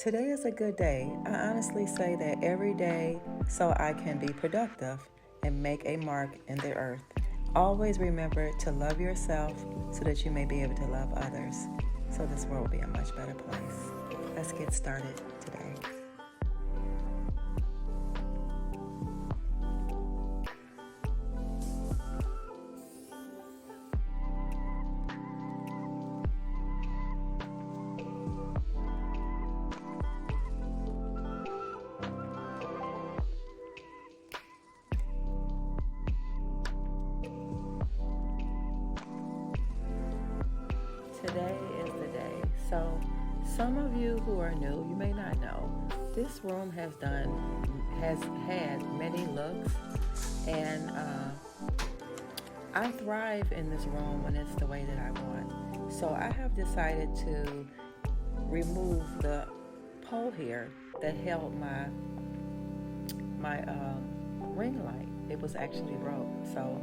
Today is a good day. I honestly say that every day so I can be productive and make a mark in the earth. Always remember to love yourself so that you may be able to love others, so this world will be a much better place. Let's get started today. Today is the day. So some of you who are new, you may not know, this room has had many looks, and I thrive in this room when it's the way that I want. So I have decided to remove the pole here that held my ring light. It was actually broke. So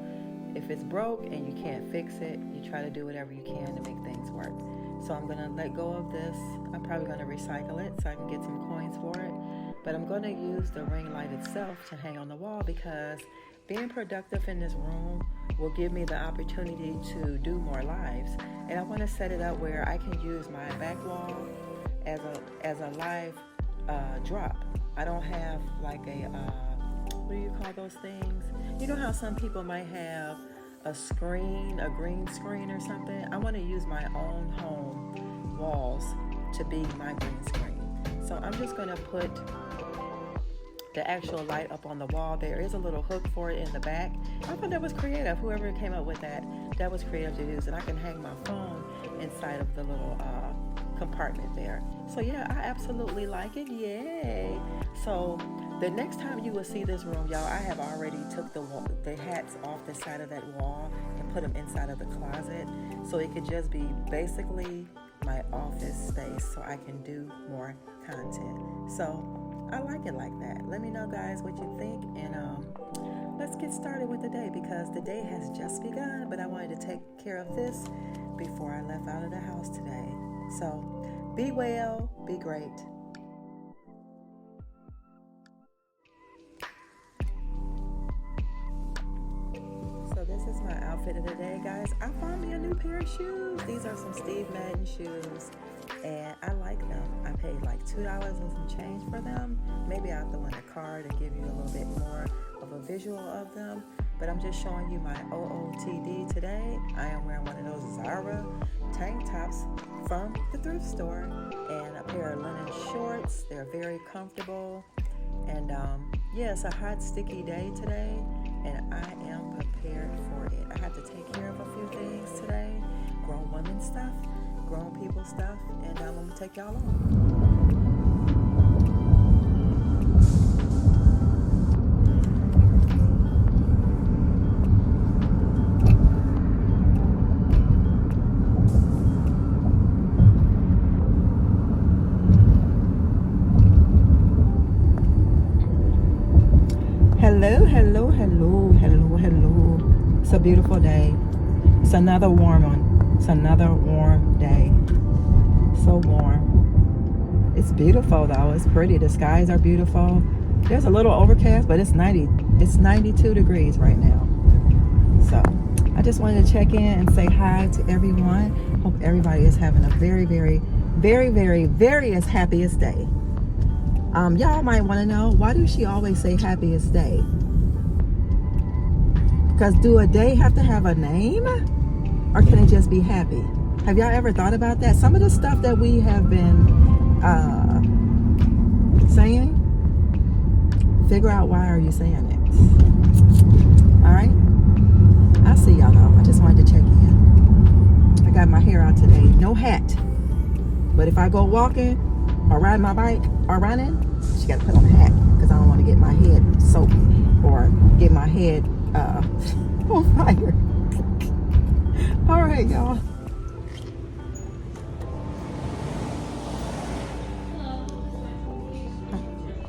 if it's broke and you can't fix it, you try to do whatever you can to make things work. So I'm going to let go of this. I'm probably going to recycle it so I can get some coins for it. But I'm going to use the ring light itself to hang on the wall, because being productive in this room will give me the opportunity to do more lives. And I want to set it up where I can use my back wall as a live drop. I don't have like a what do you call those things? You know how some people might have a screen, a green screen or something? I want to use my own home walls to be my green screen. So I'm just going to put the actual light up on the wall. There is a little hook for it in the back. I thought that was creative. Whoever came up with that was creative to use. And I can hang my phone inside of the little compartment there. So yeah, I absolutely like it. Yay! So the next time you will see this room, y'all, I have already took the hats off the side of that wall and put them inside of the closet, so it could just be basically my office space so I can do more content. So I like it like that. Let me know, guys, what you think, and let's get started with the day, because the day has just begun, but I wanted to take care of this before I left out of the house today. So be well, be great. So this is my outfit of the day, guys. I found me a new pair of shoes. These are some Steve Madden shoes, and I like them. I paid like $2 and some change for them. Maybe I'll throw in a card and give you a little bit more of a visual of them. But I'm just showing you my OOTD today. I am wearing one of those Zara tank tops from the thrift store and a pair of linen shorts. They're very comfortable. And yeah, it's a hot, sticky day today, and I am prepared for it. I have to take care of a few things today, grown women stuff, grown people stuff, and I'm going to take y'all on. Hello. It's a beautiful day. It's another warm one. It's another warm day. So warm. It's beautiful though. It's pretty. The skies are beautiful. There's a little overcast, but it's 92 degrees right now. So I just wanted to check in and say hi to everyone. Hope everybody is having a very, very, very, very, very happiest day. Y'all might want to know, why do she always say happiest day? Because do a day have to have a name, or can it just be happy? Have y'all ever thought about that? Some of the stuff that we have been saying, figure out why are you saying it. All right? I'll see y'all though. I just wanted to check in. I got my hair out today. No hat. But if I go walking or riding my bike or running, she got to put on a hat, because I don't want to get my head soaked or get my head on fire. All right, y'all.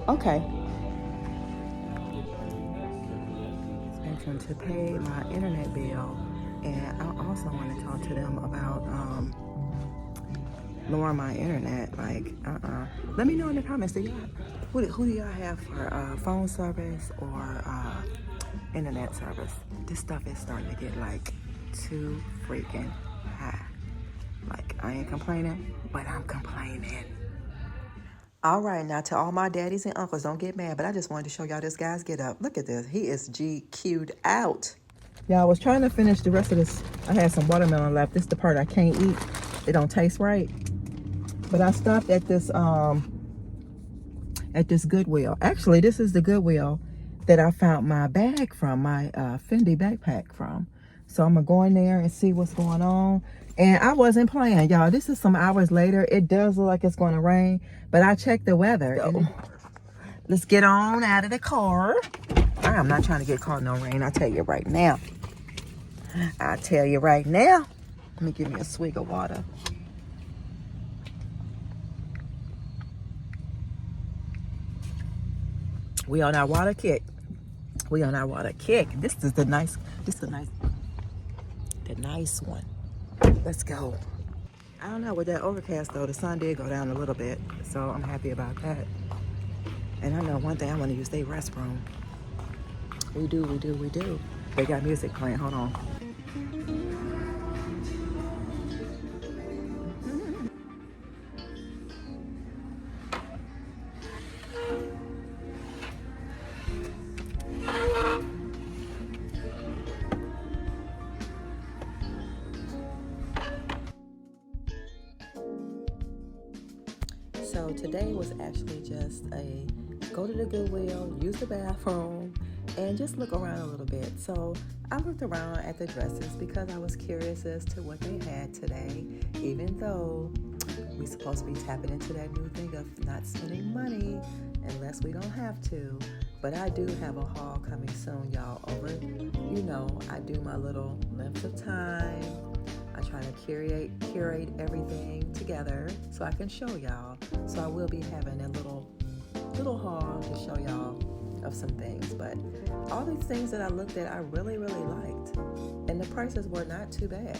Okay. And to pay my internet bill, and I also want to talk to them about lower my internet. Like, Let me know in the comments. Who do y'all have for phone service or internet service? This stuff is starting to get like too freaking high. Like, I ain't complaining, but I'm complaining. All right, now to all my daddies and uncles, don't get mad, but I just wanted to show y'all this guy's get up. Look at this. He is GQ'd out. Yeah, I was trying to finish the rest of this. I had some watermelon left. This is the part I can't eat. It don't taste right. But I stopped at this Goodwill. Actually, this is the Goodwill that I found my bag from, my Fendi backpack from. So I'm gonna go in there and see what's going on. And I wasn't playing, y'all. This is some hours later. It does look like it's going to rain, but I checked the weather. Let's get on out of the car. I am not trying to get caught in no rain. I tell you right now. Let me give me a swig of water. We on our water kick. This is the nice one. Let's go. I don't know, with that overcast though, the sun did go down a little bit, so I'm happy about that. And I know one thing, I want to use their restroom. We do. They got music playing, hold on. So today was actually just a go to the Goodwill, use the bathroom, and just look around a little bit. So I looked around at the dresses because I was curious as to what they had today, even though we're supposed to be tapping into that new thing of not spending money unless we don't have to. But I do have a haul coming soon, y'all. I do my little length of time. I try to curate everything together so I can show y'all. So I will be having a little haul to show y'all of some things. But all these things that I looked at, I really, really liked. And the prices were not too bad.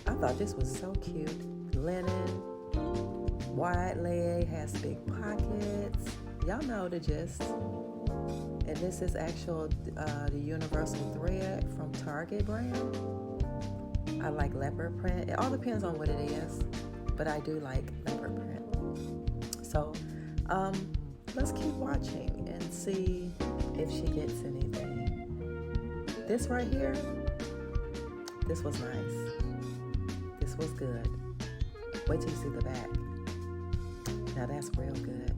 I thought this was so cute. Linen, wide leg, has big pockets. Y'all know the gist. And this is the universal thread from Target brand. I like leopard print. It all depends on what it is, but I do like leopard print. So let's keep watching and see if she gets anything. This right here, this was nice. This was good. Wait till you see the back. Now that's real good.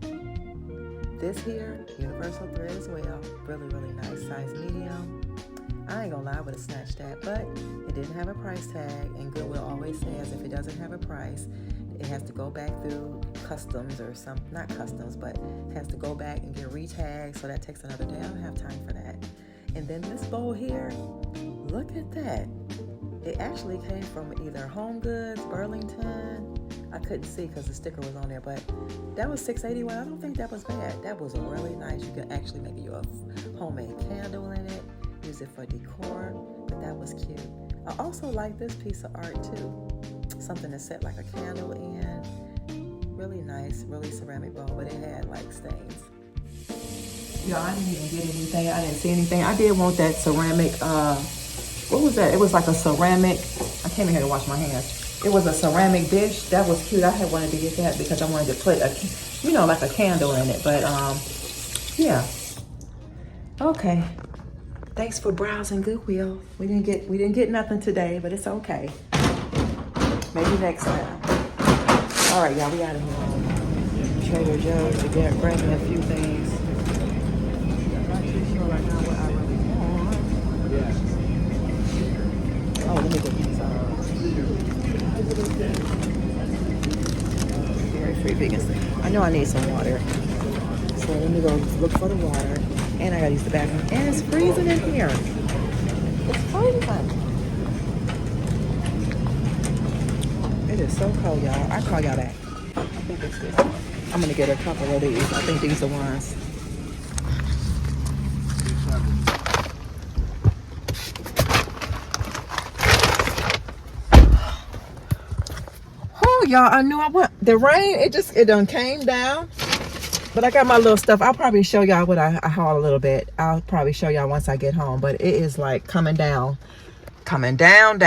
This here, universal thread as well. Really, really nice, size medium. I ain't gonna lie, I would have snatched that, but it didn't have a price tag, and Goodwill always says if it doesn't have a price, it has to go back through customs or not customs, but it has to go back and get re-tagged, so that takes another day. I don't have time for that. And then this bowl here, look at that. It actually came from either Home Goods, Burlington. I couldn't see because the sticker was on there, but that was $6.81. I don't think that was bad. That was really nice. You could actually make you a homemade candle in it. Use it for decor, but that was cute. I also like this piece of art too. Something to set like a candle in. Really nice, really ceramic bowl, but it had like stains. Y'all, I didn't even get anything. I didn't see anything. I did want that ceramic, what was that? It was like a ceramic, I came in here to wash my hands. It was a ceramic dish. That was cute. I had wanted to get that because I wanted to put like a candle in it, but yeah. Okay. Thanks for browsing Goodwill. We didn't get nothing today, but it's okay. Maybe next time. All right, y'all, we out of here. Trader Joe's to grab me a few things. I'm not too sure right now what I really want. Oh, let me get these dairy-free vegan. I know I need some water, so let me go look for the water. And I gotta use the bathroom. And it's freezing in here. It's freezing. It is so cold, y'all. I'll call y'all back. I think it's this. I'm gonna get a couple of these. I think these are ones. Oh, y'all, I knew I went. The rain, it done came down. But I got my little stuff. I'll probably show y'all what I haul a little bit. I'll probably show y'all once I get home. But it is like coming down. Coming down.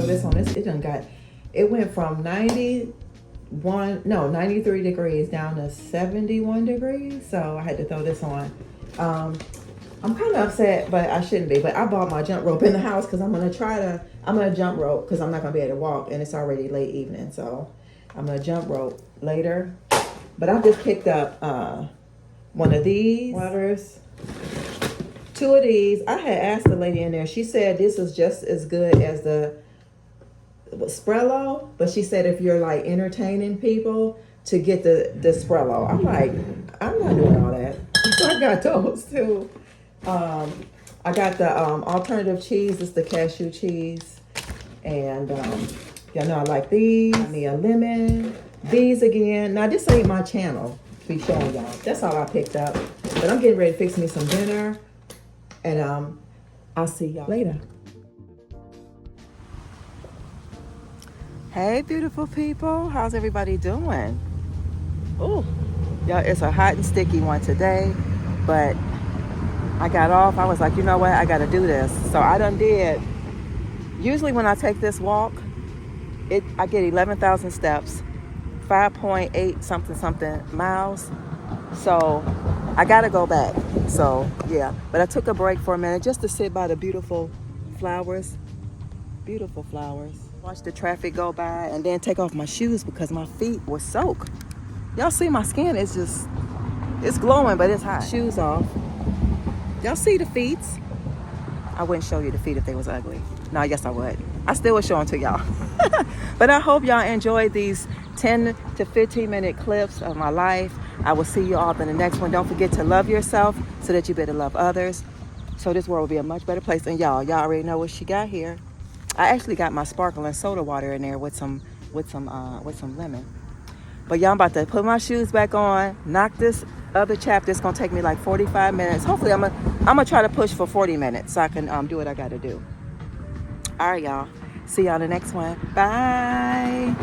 This one, it done got, it went from 93 degrees down to 71 degrees. So I had to throw this on. I'm kind of upset, but I shouldn't be. But I bought my jump rope in the house because I'm gonna jump rope because I'm not gonna be able to walk, and it's already late evening. So I'm gonna jump rope later. But I just picked up one of these waters. 2 of these. I had asked the lady in there. She said this is just as good as the Sprello, but she said if you're like entertaining people to get the Sprello. I'm like, I'm not doing all that. So I got those too. I got the alternative cheese. It's the cashew cheese, and y'all know I like these. Got me a lemon. These again. Now this ain't my channel to be showing y'all. That's all I picked up. But I'm getting ready to fix me some dinner, and I'll see y'all later. Hey, beautiful people. How's everybody doing? Oh, y'all, it's a hot and sticky one today, but I got off. I was like, you know what? I got to do this. So I done did. Usually when I take this walk, I get 11,000 steps, 5.8 something miles. So I got to go back. So yeah, but I took a break for a minute just to sit by the beautiful flowers. Beautiful flowers. Watch the traffic go by and then take off my shoes because my feet were soaked. Y'all see my skin is just, it's glowing, but it's hot. Shoes off. Y'all see the feet? I wouldn't show you the feet if they was ugly. No, yes I would. I still would show them to y'all. But I hope y'all enjoyed these 10 to 15 minute clips of my life. I will see you all in the next one. Don't forget to love yourself so that you better love others. So this world will be a much better place. And y'all already know what she got here. I actually got my sparkling soda water in there with some lemon. But y'all, I'm about to put my shoes back on, knock this other chapter. It's gonna take me like 45 minutes. Hopefully I'm gonna try to push for 40 minutes so I can do what I gotta do. All right, y'all. See y'all in the next one. Bye.